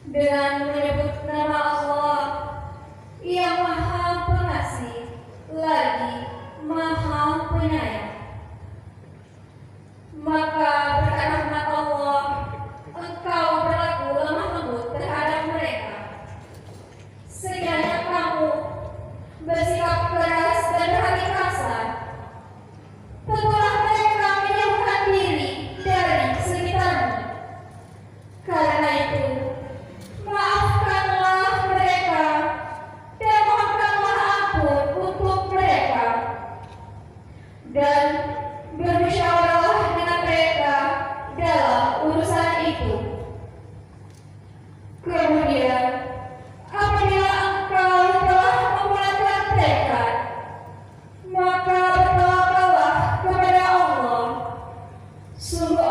dengan menyebut nama Allah yang Maha Pengasih lagi Maha Penyayang. Maka berkat rahmat Allah, engkau berlaku lemah lembut terhadap mereka. Sekiranya kamu bersikap keras dan berhati kasar, tentulah mereka menjauhkan diri dari sekitarmu. Karena itu, maafkanlah mereka dan mohonkanlah ampun untuk mereka, dan bermusyawarahlah dengan mereka dalam urusan itu. Kemudian, apabila engkau telah membulatkan tekad, maka bertawakkallah kepada Allah. Sungguh